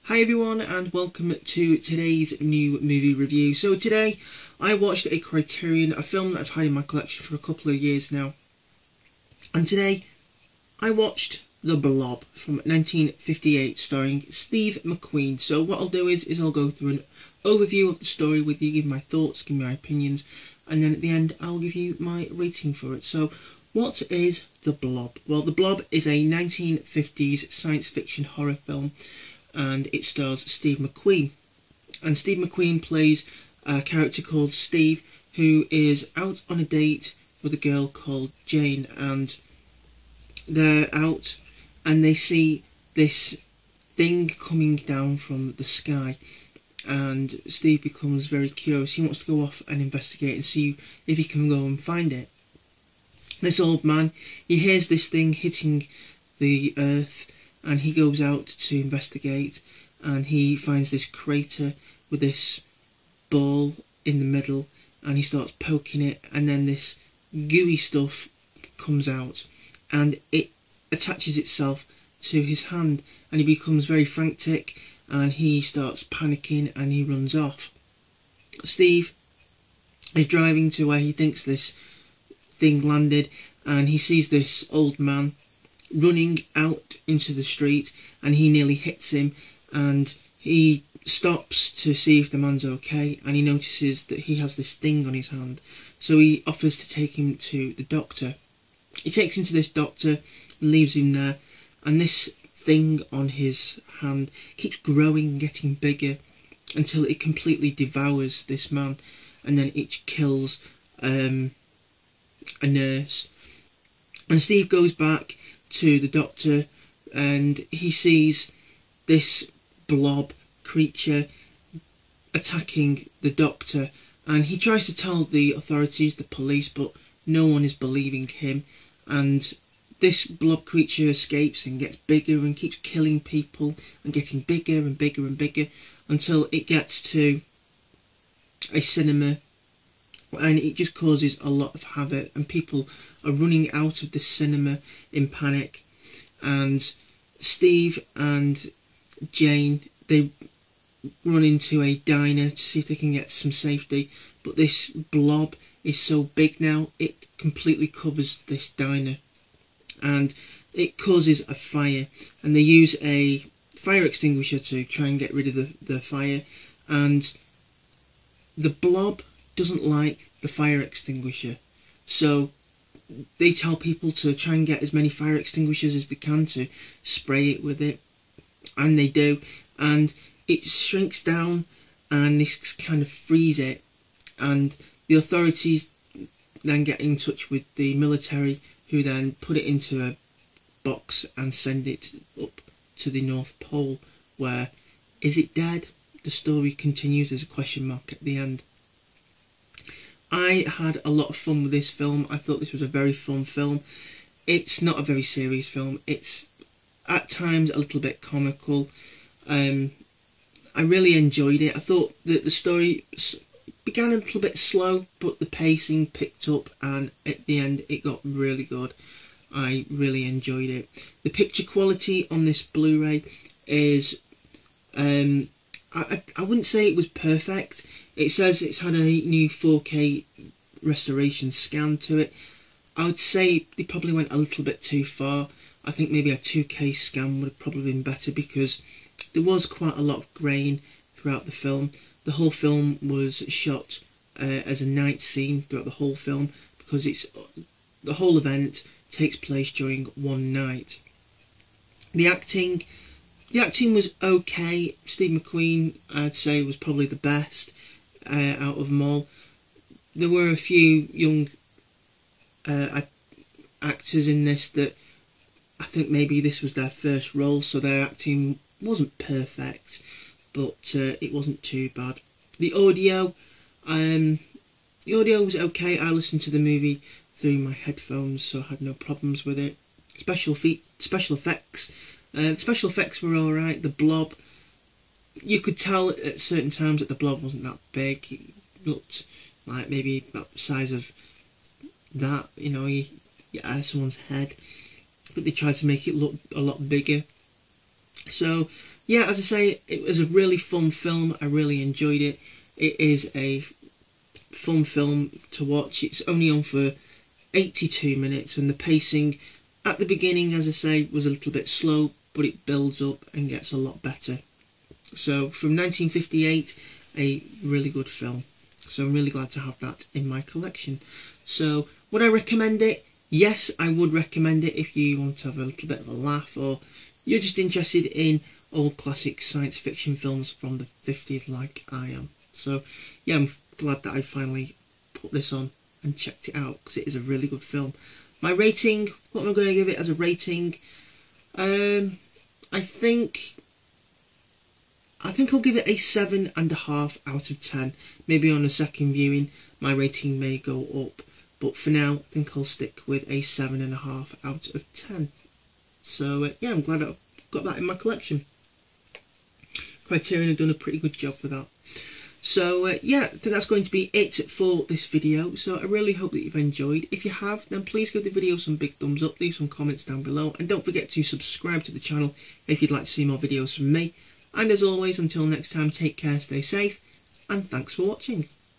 Hi everyone and welcome to today's new movie review. So today I watched a Criterion, a film that I've had in my collection for a couple of years now. And today I watched The Blob from 1958 starring Steve McQueen. So what I'll do is I'll go through an overview of the story with you, give my thoughts, give my opinions, and then at the end I'll give you my rating for it. So what is The Blob? Well, The Blob is a 1950s science fiction horror film, and it stars Steve McQueen. And Steve McQueen plays a character called Steve, who is out on a date with a girl called Jane, and they're out and they see this thing coming down from the sky, and Steve becomes very curious. He wants to go off and investigate and see if he can go and find it. This old man, he hears this thing hitting the earth, and he goes out to investigate, and he finds this crater with this ball in the middle, and he starts poking it, and then this gooey stuff comes out, and it attaches itself to his hand, and he becomes very frantic, and he starts panicking, and he runs off. Steve is driving to where he thinks this thing landed, and he sees this old man running out into the street, and he nearly hits him, and he stops to see if the man's okay, and he notices that he has this thing on his hand, so he offers to take him to the doctor. He takes him to this doctor, leaves him there, and this thing on his hand keeps growing and getting bigger until it completely devours this man, and then it kills a nurse. And Steve goes back to the doctor, and he sees this blob creature attacking the doctor, and he tries to tell the authorities, the police, but no one is believing him, and this blob creature escapes and gets bigger and keeps killing people and getting bigger and bigger and bigger until it gets to a cinema, and it just causes a lot of havoc, and people are running out of the cinema in panic. And Steve and Jane, they run into a diner to see if they can get some safety, but this blob is so big now, it completely covers this diner, and it causes a fire, and they use a fire extinguisher to try and get rid of the fire, and the blob doesn't like the fire extinguisher, so they tell people to try and get as many fire extinguishers as they can to spray it with it, and they do, and it shrinks down and they kind of freeze it, and the authorities then get in touch with the military, who then put it into a box and send it up to the North Pole, where is it dead? The story continues. There's a question mark at the end. I had a lot of fun with this film. I thought this was a very fun film. It's not a very serious film. It's at times a little bit comical. I really enjoyed it. I thought that the story began a little bit slow, but the pacing picked up, and at the end it got really good. I really enjoyed it. The picture quality on this Blu-ray is, I wouldn't say it was perfect. It says it's had a new 4K restoration scan to it. I would say they probably went a little bit too far. I think maybe a 2K scan would have probably been better, because there was quite a lot of grain throughout the film. The whole film was shot as a night scene throughout the whole film, because the whole event takes place during one night. The acting was okay. Steve McQueen, I'd say, was probably the best out of them all. There were a few young actors in this that I think maybe this was their first role, so their acting wasn't perfect, but it wasn't too bad. The audio was okay. I listened to the movie through my headphones, so I had no problems with it. Special effects. The special effects were alright. The blob, you could tell at certain times that the blob wasn't that big. It looked like maybe about the size of that, you know, someone's head. But they tried to make it look a lot bigger. So yeah, as I say, it was a really fun film. I really enjoyed it. It is a fun film to watch. It's only on for 82 minutes, and the pacing at the beginning, as I say, was a little bit slow, but it builds up and gets a lot better. So from 1958, a really good film. So I'm really glad to have that in my collection. So would I recommend it? Yes, I would recommend it if you want to have a little bit of a laugh, or you're just interested in old classic science fiction films from the 50s like I am. So yeah, I'm glad that I finally put this on and checked it out, because it is a really good film. My rating, what am I going to give it as a rating? I think I'll give it a 7.5 out of 10. Maybe on a second viewing my rating may go up, but for now I think I'll stick with a 7.5 out of 10. So yeah, I'm glad I've got that in my collection. Criterion have done a pretty good job with that. So yeah, I think that's going to be it for this video. So I really hope that you've enjoyed. If you have, then please give the video some big thumbs up, leave some comments down below, and don't forget to subscribe to the channel if you'd like to see more videos from me. And as always, until next time, take care, stay safe, and thanks for watching.